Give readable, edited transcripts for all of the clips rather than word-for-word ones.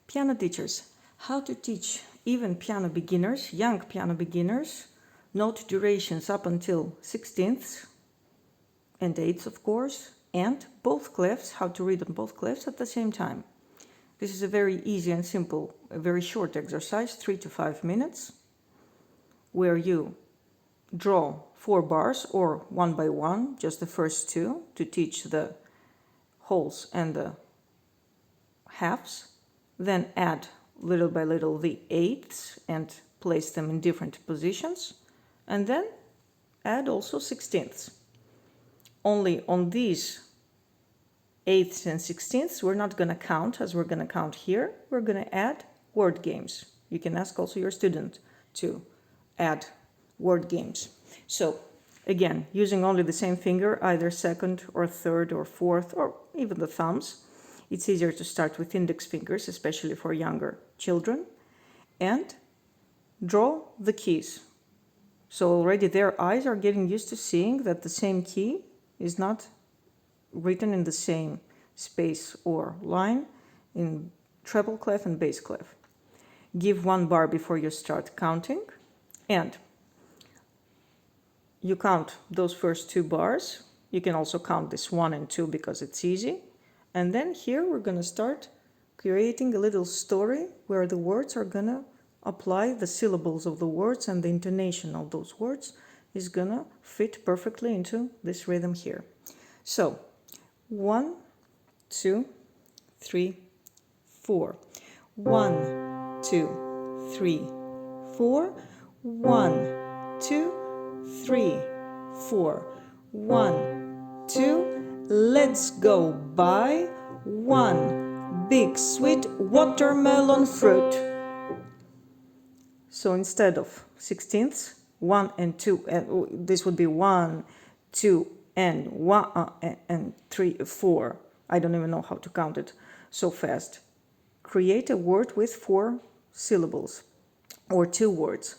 Piano teachers, how to teach even piano beginners, young piano beginners, note durations up until 16ths and 8ths, of course, and both clefs, how to read on both clefs at the same time. This is a very easy and simple, a very short exercise, 3 to 5 minutes, where you draw 4 bars or 1 by 1, just the first 2, to teach the wholes and the halves, then add little by little the eighths and place them in different positions, and then add also 16ths. Only on these 8ths and 16ths we're not going to count as we're going to count here. We're going to add word games. You can ask also your student to add word games. So again, using only the same finger, either second or third or fourth or even the thumbs, it's easier to start with index fingers, especially for younger children, and draw the keys. So already their eyes are getting used to seeing that the same key is not written in the same space or line in treble clef and bass clef. Give 1 bar before you start counting, and you count those first 2 bars. You can also count this 1 and 2 because it's easy. And then here we're going to start creating a little story where the words are going to apply the syllables of the words, and the intonation of those words is going to fit perfectly into this rhythm here. So 1, 2, 3, 4. 1, 2, 3, 4. 1, 2, 3, 4. 1, 2. Let's go buy 1 big sweet watermelon fruit. So instead of 16ths, 1 and 2, and this would be 1, 2, and 1 and 3, 4. I don't even know how to count it so fast. Create a word with 4 syllables or 2 words.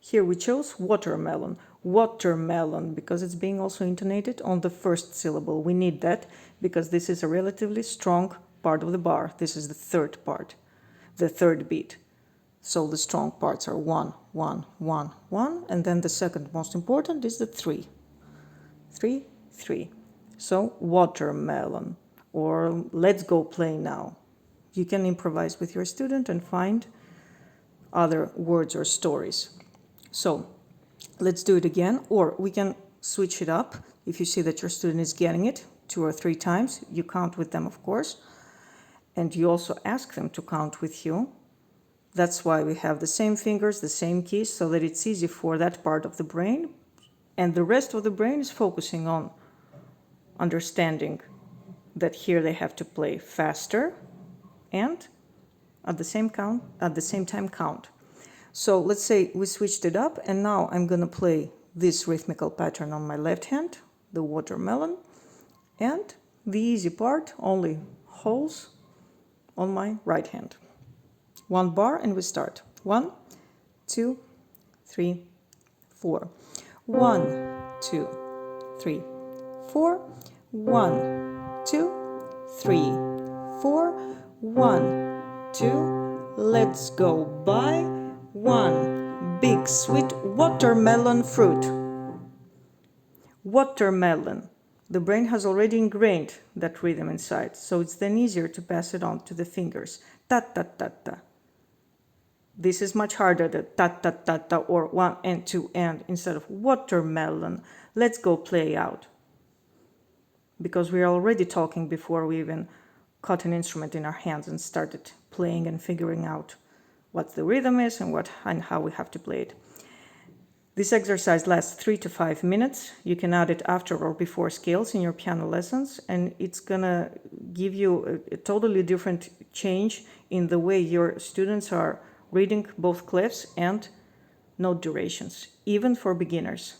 Here we chose watermelon. Watermelon, because it's being also intonated on the first syllable. We need that because this is a relatively strong part of the bar. This is the third part, the third beat. So the strong parts are 1, 1, 1, 1, and then the second most important is the 3. 3, 3. So watermelon, or let's go play now. You can improvise with your student and find other words or stories. So let's do it again, or we can switch it up. If you see that your student is getting it 2 or 3 times, you count with them, of course, and you also ask them to count with you. That's why we have the same fingers, the same keys, so that it's easy for that part of the brain, and the rest of the brain is focusing on understanding that here they have to play faster and at the same time count. So let's say we switched it up, and now I'm going to play this rhythmical pattern on my left hand, the watermelon, and the easy part, only holes, on my right hand. 1 bar and we start. 1, 2, 3, 4. 1, 2, 3, 4. 1, 2, 3, 4. 1, 2. Let's go buy 1 big sweet watermelon fruit. Watermelon. The brain has already ingrained that rhythm inside, so it's then easier to pass it on to the fingers. Ta ta ta ta. This is much harder, the ta ta ta ta, or 1 and 2 and, instead of watermelon. Let's go play out. Because we are already talking before we even caught an instrument in our hands and started playing and figuring out what the rhythm is and how we have to play it. This exercise lasts 3 to 5 minutes. You can add it after or before scales in your piano lessons, and it's gonna give you a totally different change in the way your students are reading both clefs and note durations, even for beginners.